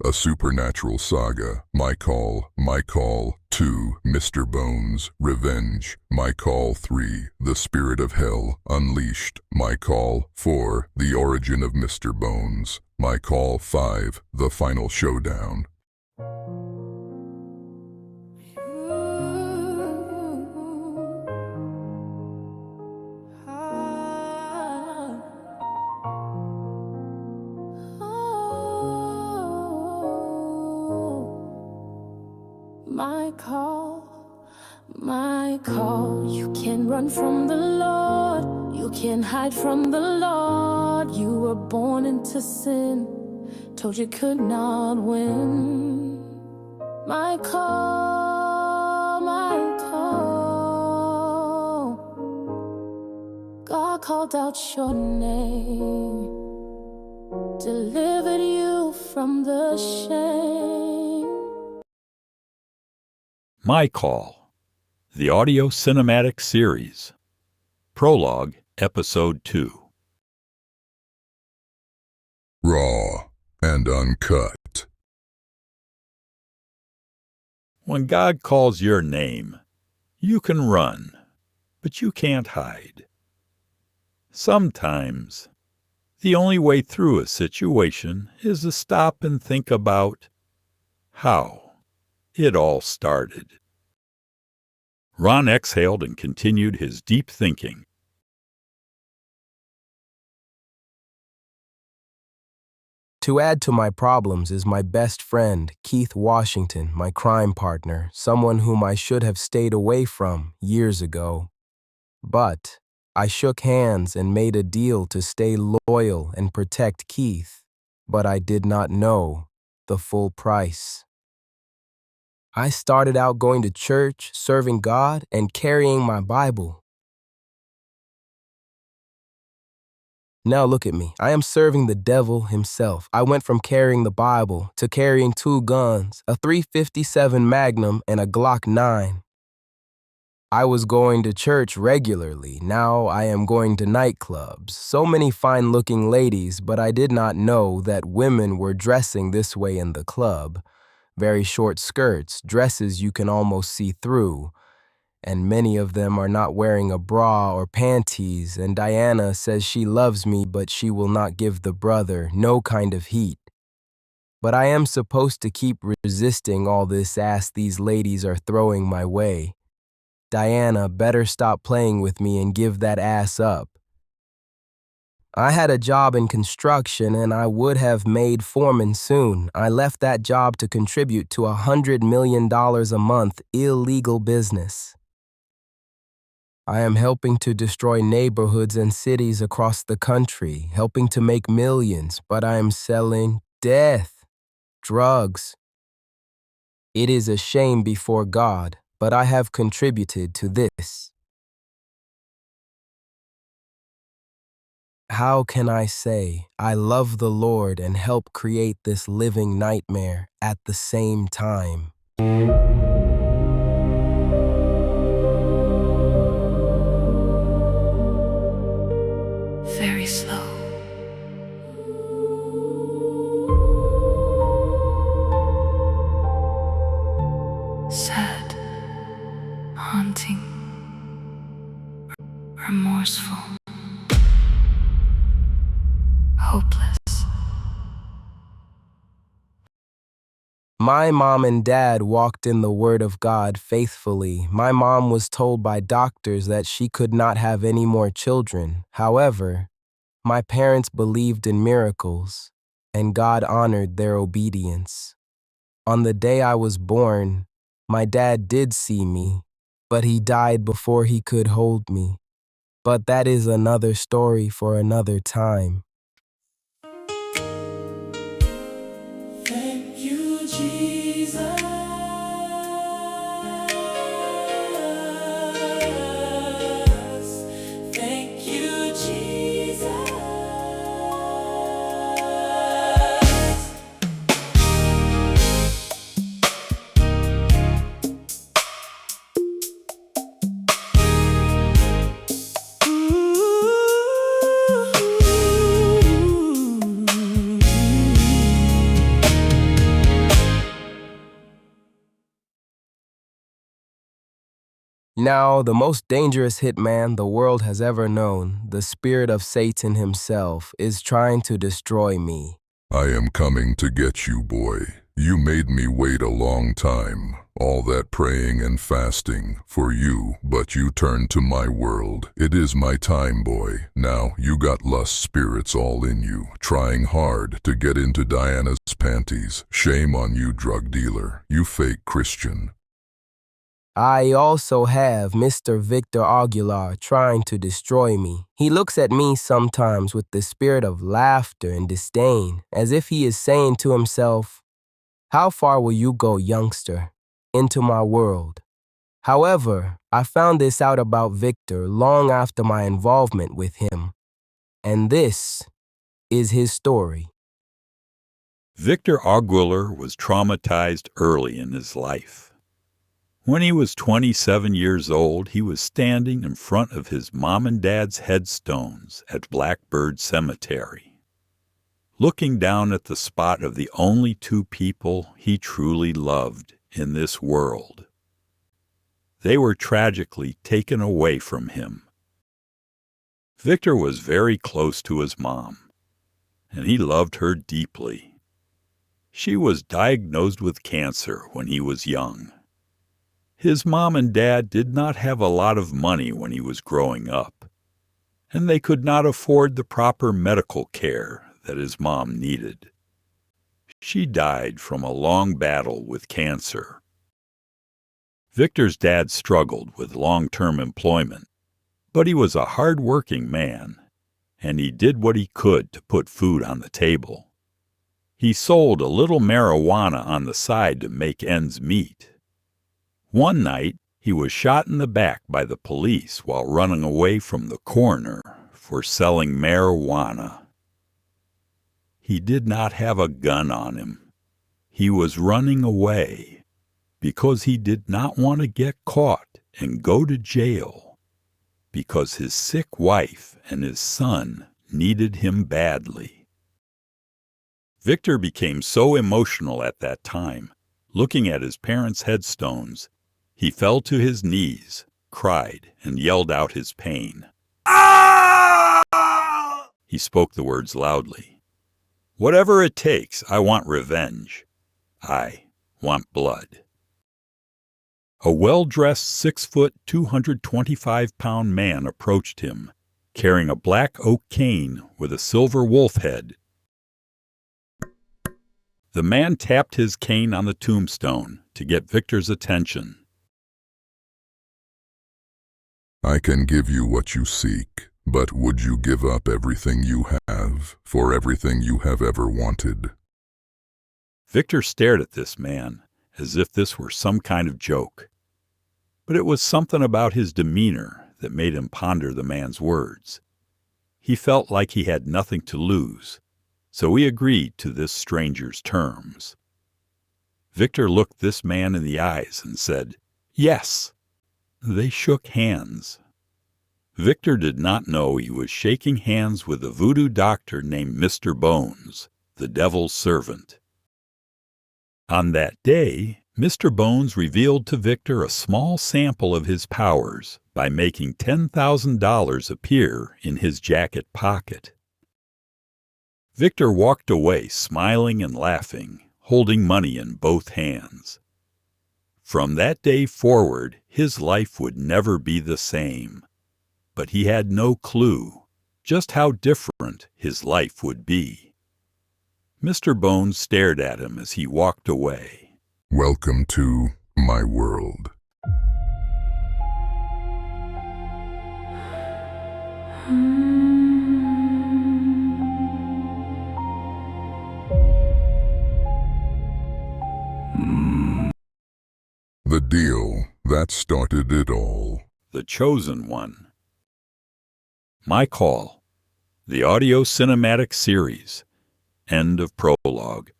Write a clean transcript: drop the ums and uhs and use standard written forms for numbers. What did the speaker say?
a supernatural saga. My Call 2, Mr. Bones, Revenge. My Call 3, The Spirit of Hell, Unleashed. My Call 4, The Origin of Mr. Bones. My Call 5, The Final Showdown. My call, you can run from the Lord, you can hide from the Lord. You were born into sin, told you could not win. My call, God called out your name, delivered you from the shame. My Call, the audio cinematic series. Prologue, Episode 2. Raw and uncut. When God calls your name, you can run, but you can't hide. Sometimes, the only way through a situation is to stop and think about how it all started. Ron exhaled and continued his deep thinking. To add to my problems is my best friend, Keith Washington, my crime partner, someone whom I should have stayed away from years ago. But I shook hands and made a deal to stay loyal and protect Keith, but I did not know the full price. I started out going to church, serving God, and carrying my Bible. Now look at me. I am serving the devil himself. I went from carrying the Bible to carrying 2 guns, a .357 Magnum and a Glock 9. I was going to church regularly. Now I am going to nightclubs. So many fine-looking ladies, but I did not know that women were dressing this way in the club. Very short skirts, dresses you can almost see through, and many of them are not wearing a bra or panties, and Diana says she loves me, but she will not give the brother no kind of heat. But I am supposed to keep resisting all this ass these ladies are throwing my way. Diana better stop playing with me and give that ass up. I had a job in construction and I would have made foreman soon. I left that job to contribute to $100 million a month illegal business. I am helping to destroy neighborhoods and cities across the country, helping to make millions, but I am selling death, drugs. It is a shame before God, but I have contributed to this. How can I say I love the Lord and help create this living nightmare at the same time? Very slow. Sad, haunting, remorseful, hopeless. My mom and dad walked in the Word of God faithfully. My mom was told by doctors that she could not have any more children. However, my parents believed in miracles, and God honored their obedience. On the day I was born, my dad did see me, but he died before he could hold me. But that is another story for another time. Thank you, Jesus. Thank you, Jesus. Now, the most dangerous hitman the world has ever known, the spirit of Satan himself, is trying to destroy me. I am coming to get you, boy. You made me wait a long time, all that praying and fasting for you, but you turned to my world. It is my time, boy. Now you got lust spirits all in you, trying hard to get into Diana's panties. Shame on you, drug dealer, you fake Christian. I also have Mr. Victor Aguilar trying to destroy me. He looks at me sometimes with the spirit of laughter and disdain, as if he is saying to himself, "How far will you go, youngster, into my world?" However, I found this out about Victor long after my involvement with him, and this is his story. Victor Aguilar was traumatized early in his life. When he was 27 years old, he was standing in front of his mom and dad's headstones at Blackbird Cemetery, looking down at the spot of the only two people he truly loved in this world. They were tragically taken away from him. Victor was very close to his mom, and he loved her deeply. She was diagnosed with cancer when he was young. His mom and dad did not have a lot of money when he was growing up, and they could not afford the proper medical care that his mom needed. She died from a long battle with cancer. Victor's dad struggled with long-term employment, but he was a hard-working man, and he did what he could to put food on the table. He sold a little marijuana on the side to make ends meet. One night, he was shot in the back by the police while running away from the coroner for selling marijuana. He did not have a gun on him. He was running away because he did not want to get caught and go to jail, because his sick wife and his son needed him badly. Victor became so emotional at that time, looking at his parents' headstones, he fell to his knees, cried, and yelled out his pain. Ah! He spoke the words loudly. "Whatever it takes, I want revenge. I want blood." A well-dressed 6-foot, 225-pound man approached him, carrying a black oak cane with a silver wolf head. The man tapped his cane on the tombstone to get Victor's attention. I can give you what you seek, but would you give up everything you have for everything you have ever wanted? Victor stared at this man as if this were some kind of joke. But it was something about his demeanor that made him ponder the man's words. He felt like he had nothing to lose, so he agreed to this stranger's terms. Victor looked this man in the eyes and said, "Yes." They shook hands. Victor did not know he was shaking hands with a voodoo doctor named Mr. Bones, the devil's servant. On that day, Mr. Bones revealed to Victor a small sample of his powers by making $10,000 appear in his jacket pocket. Victor walked away smiling and laughing, holding money in both hands. From that day forward, his life would never be the same. But he had no clue just how different his life would be. Mr. Bones stared at him as he walked away. Welcome to my world. The deal that started it all. The Chosen One. My Call. The audio cinematic series. End of prologue.